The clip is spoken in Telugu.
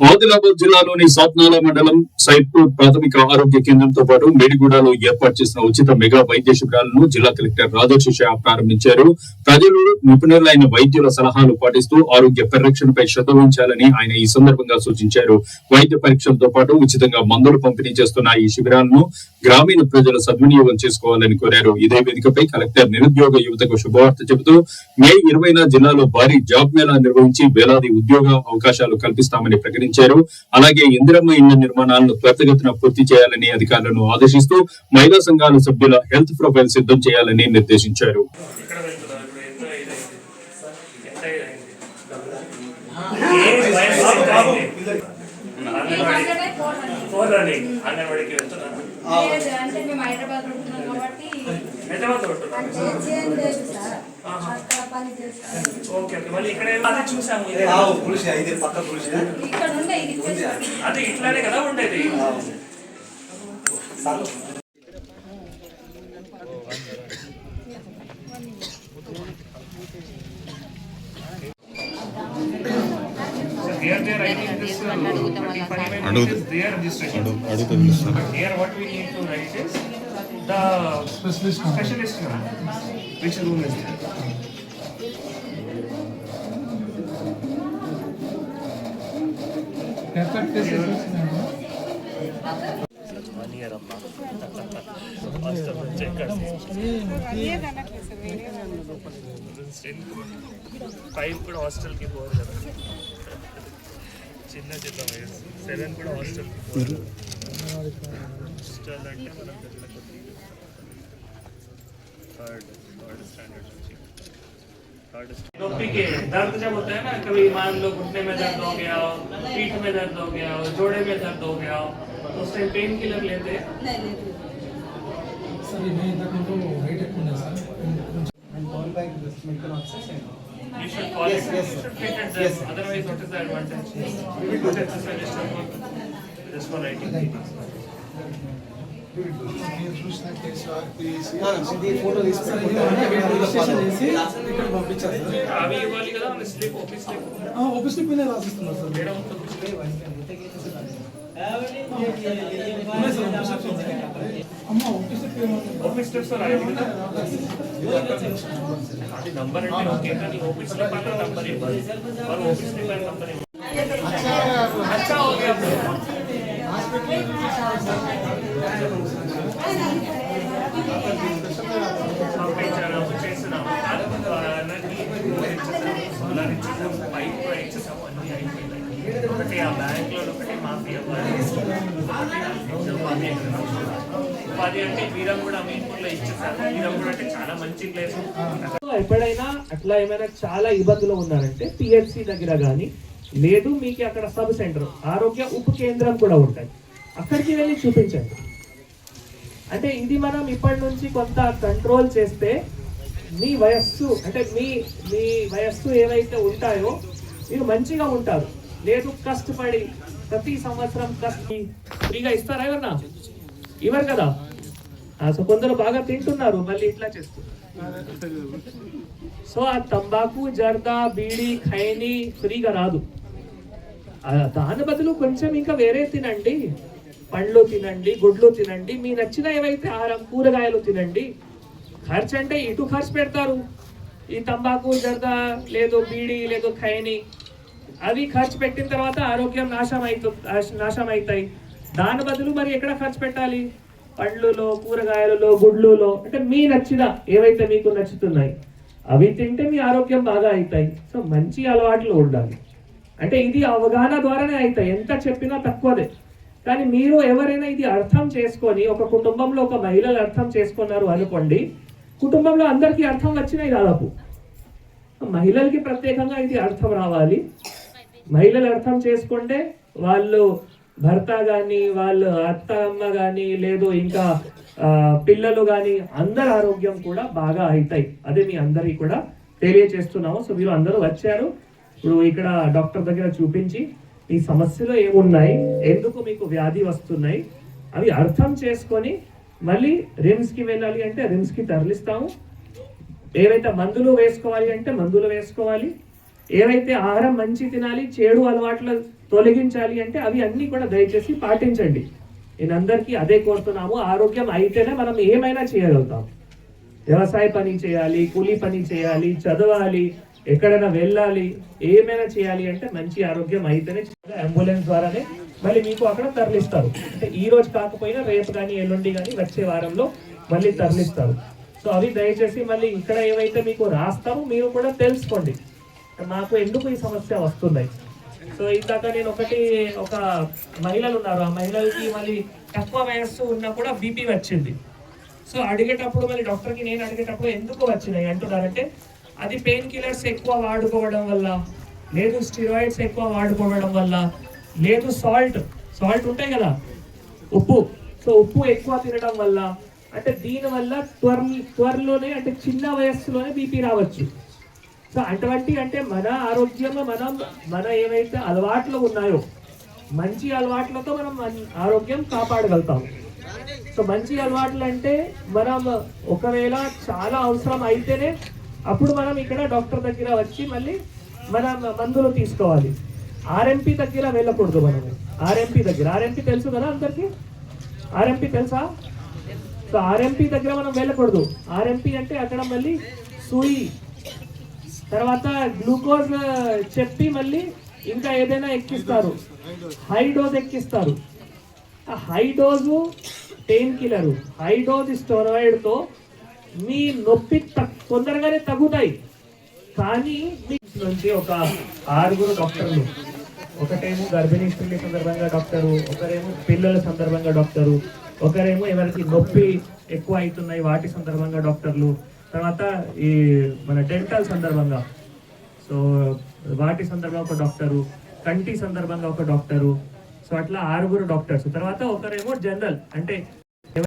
ఆదిలాబాద్ జిల్లాలోని సాత్నాల మండలం సైద్పూర్ ప్రాథమిక ఆరోగ్య కేంద్రంతో పాటు మేడిగూడలో ఏర్పాటు చేసిన ఉచిత మెగా వైద్య శిబిరాలను జిల్లా కలెక్టర్ రాజశేష ప్రారంభించారు. ప్రజలు నిపుణులైన వైద్యుల సలహాలు పాటిస్తూ ఆరోగ్య పరిరక్షణపై శ్రద్ధ వహించాలని ఆయన ఈ సందర్భంగా సూచించారు. వైద్య పరీక్షలతో పాటు ఉచితంగా మందులు పంపిణీ చేస్తున్న ఈ శిబిరాలను గ్రామీణ ప్రజలు సద్వినియోగం చేసుకోవాలని కోరారు. ఇదే వేదికపై కలెక్టర్ నిరుద్యోగ యువతకు శుభవార్త చెబుతూ మే 20న జిల్లాలో భారీ జాబ్ మేళా నిర్వహించి వేలాది ఉద్యోగ అవకాశాలు కల్పిస్తామని ప్రకటించారు. అలాగే ఇందిరమ్మ ఇళ్ల నిర్మాణాలను త్వరితగతిన పూర్తి చేయాలని అధికారులను ఆదేశిస్తూ మహిళా సంఘాల సభ్యుల హెల్త్ ప్రొఫైల్ సిద్ధం చేయాలని నిర్దేశించారు. అది ఇట్లానే కదా ఉండేది. Here what we need to write is the specialist number, which room is there. Perfect is 1 year amma master check ये गाना कैसे स्टिल 5 కూడా హాస్టల్ కి పోరు కదా చిన్న చిన్న వయసు 7 కూడా హాస్టల్ కి పోరు హాస్టల్ అంటే మనం థర్డ్ स्टैंडर्ड टोपी के दर्द जब होता है ना, कभी मान लो घुटने में दर्द हो गया हो, पीठ में दर्द हो गया हो, जोड़े में दर्द हो गया हो, तो उस टाइम पेन किलर लेते हैं? नहीं सर ये नहीं तक तो हाइट है sir and call back this medical officer. You should call it. You should treat it then. Otherwise, what is the advantage? We will do exercise just for writing. Photo తీసుకొని ఇక్కడ పంపించారు సార్. అవి ఇవ్వాలి కదా slip, office slip. Office slip మీద రాసిస్తున్నారు సార్. మేడం ఉంటుంది అమ్మ ఆఫీస్ స్లిప్స్ రాయాలి కదా. అది నంబర్ అంటే ఓకే, కానీ ఆఫీస్ స్లిప్ అంటే నంబర్ ఇవ్వాలి. మరి ఆఫీస్ స్లిప్ అంటే నంబర్ ఇవ్వాలి. अच्छा हो गया పంపించాము, చేసినాము. పైప్ కూడా ఇచ్చేసాము, అన్నీ అయిపోయినాయి. ఒకటి ఆ బ్యాంక్లో ఒకటి మాఫీ అవ్వాలి. ఉపాధి అంటే వీరంగూడ మీన్పూర్లో ఇచ్చేసాము. వీరంగూడ అంటే చాలా మంచి ప్లేస్. ఎప్పుడైనా అట్లా ఏమైనా చాలా ఇబ్బందులు ఉన్నారంటే పిహెచ్సి దగ్గర కానీ లేదు, మీకు అక్కడ సబ్ సెంటర్ ఆరోగ్య ఉప కేంద్రం కూడా ఉంటాయి, అక్కడికి వెళ్ళి చూపించండి. అంటే ఇది మనం ఇప్పటి నుంచి కొంత కంట్రోల్ చేస్తే మీ వయస్సు అంటే మీ వయస్సు ఏవైతే ఉంటాయో మీరు మంచిగా ఉంటారు. లేదు కష్టపడి ప్రతి సంవత్సరం ఫ్రీగా ఇస్తారా? ఎవరన్నా ఇవ్వరు కదా. సో కొందరు బాగా తింటున్నారు, మళ్ళీ ఇట్లా చేస్తున్నారు. సో ఆ తంబాకు, జర్దా, బీడీ, ఖైనీ ఫ్రీగా రాదు. దాని బదులు కొంచెం ఇంకా వేరే తినండి. పండ్లు తినండి, గుడ్లు తినండి, మీ నచ్చిన ఏవైతే ఆహారం కూరగాయలు తినండి. ఖర్చు అంటే ఇటు ఖర్చు పెడతారు. ఈ తంబాకు, జర్దా, లేదు బీడీ, లేదు ఖైనీ, అవి ఖర్చు పెట్టిన తర్వాత ఆరోగ్యం నాశనం అవుతాయి. దాని బదులు మరి ఎక్కడ ఖర్చు పెట్టాలి? పండ్లులో, కూరగాయలలో, గుడ్లులో, అంటే మీ నచ్చిన ఏవైతే మీకు నచ్చుతున్నాయి అవి తింటే మీ ఆరోగ్యం బాగా అవుతాయి. సో మంచి అలవాట్లు ఉండాలి. అంటే ఇది అవగాహన ద్వారానే అవుతాయి, ఎంత చెప్పినా తక్కువదే. కానీ మీరు ఎవరైనా ఇది అర్థం చేసుకొని, ఒక కుటుంబంలో ఒక మహిళలు అర్థం చేసుకున్నారు అనుకోండి, కుటుంబంలో అందరికీ అర్థం వచ్చినాయి దాదాపు. మహిళలకి ప్రత్యేకంగా ఇది అర్థం రావాలి. మహిళలు అర్థం చేసుకుంటే వాళ్ళు భర్త కానీ, వాళ్ళు అత్త అమ్మ కానీ, లేదు ఇంకా పిల్లలు కానీ అందరి ఆరోగ్యం కూడా బాగా అవుతాయి. అదే మీ అందరికీ కూడా తెలియజేస్తున్నాము. సో మీరు అందరూ వచ్చారు, ఇప్పుడు ఇక్కడ డాక్టర్ దగ్గర చూపించి ఈ సమస్యలు ఏమున్నాయి, ఎందుకు మీకు వ్యాధి వస్తున్నాయి అవి అర్థం చేసుకొని మళ్ళీ రిమ్స్కి వెళ్ళాలి అంటే రిమ్స్కి తరలిస్తాము. ఏవైతే మందులు వేసుకోవాలి అంటే మందులు వేసుకోవాలి. ఏవైతే ఆహారం మంచి తినాలి, చెడు అలవాట్ల తొలగించాలి అంటే అవి అన్ని కూడా దయచేసి పాటించండి. నేను అందరికీ అదే కోరుతున్నాము. ఆరోగ్యం అయితేనే మనం ఏమైనా చేయగలుగుతాం. వ్యవసాయ పని చేయాలి, కూలీ పని చేయాలి, చదవాలి, ఎక్కడైనా వెళ్ళాలి, ఏమైనా చేయాలి అంటే మంచి ఆరోగ్యం అయితేనే. అంబులెన్స్ ద్వారానే మళ్ళీ మీకు అక్కడ తరలిస్తారు. అంటే ఈ రోజు కాకపోయినా రేపు కానీ ఎల్లుండి కానీ వచ్చే వారంలో మళ్ళీ తరలిస్తారు. సో అవి దయచేసి మళ్ళీ ఇక్కడ ఏవైతే మీకు రాస్తామో మీరు కూడా తెలుసుకోండి, మాకు ఎందుకు ఈ సమస్య వస్తున్నాయి. సో ఇందాక నేను ఒక మహిళలు ఉన్నారు, ఆ మహిళలకి మళ్ళీ తక్కువ వయస్సు ఉన్నా కూడా బీపీ వచ్చింది. సో అడిగేటప్పుడు మళ్ళీ డాక్టర్కి నేను అడిగేటప్పుడు ఎందుకు వచ్చినాయి అంటున్నారంటే అది పెయిన్ కిల్లర్స్ ఎక్కువ వాడుకోవడం వల్ల, లేదు స్టిరాయిడ్స్ ఎక్కువ వాడుకోవడం వల్ల, లేదు సాల్ట్ ఉంటాయి కదా, ఉప్పు. సో ఉప్పు ఎక్కువ తినడం వల్ల, అంటే దీనివల్ల త్వరలోనే అంటే చిన్న వయస్సులోనే బీపీ రావచ్చు. సో అటువంటి అంటే మన ఆరోగ్యం మన ఏవైతే అలవాట్లు ఉన్నాయో మంచి అలవాట్లతో మనం ఆరోగ్యం కాపాడగలుగుతాం. సో మంచి అలవాట్లు అంటే మనం ఒకవేళ చాలా అవసరం అయితేనే అప్పుడు మనం ఇక్కడ డాక్టర్ దగ్గర వచ్చి మళ్ళీ మనం మందులు తీసుకోవాలి. ఆర్ఎంపీ దగ్గర వెళ్ళకూడదు. మనము ఆర్ఎంపీ తెలుసు కదా అందరికి, ఆర్ఎంపీ తెలుసా? సో ఆర్ఎంపీ దగ్గర మనం వెళ్ళకూడదు. ఆర్ఎంపీ అంటే అక్కడ మళ్ళీ సూయి, తర్వాత గ్లూకోజ్ చెప్పి మళ్ళీ ఇంకా ఏదైనా ఎక్కిస్తారు, హై డోస్ ఎక్కిస్తారు. ఆ high dose pain killer, high dose స్టెరాయిడ్తో మీ నొప్పి తొందరగానే తగ్గుతాయి. కానీ మీ నుంచి ఒక 6 డాక్టర్లు, ఒకటేమో గర్భిణీ స్త్రీల సందర్భంగా డాక్టరు, ఒకరేమో పిల్లల సందర్భంగా డాక్టరు, ఒకరేమో ఎవరికి నొప్పి ఎక్కువ అవుతున్నాయి వాటి సందర్భంగా డాక్టర్లు, తర్వాత ఈ మన డెంటల్ సందర్భంగా సో వాటి సందర్భంగా ఒక డాక్టరు, కంటి సందర్భంగా ఒక డాక్టరు. సో అట్లా 6 డాక్టర్స్. తర్వాత ఒకరేమో జనరల్ అంటే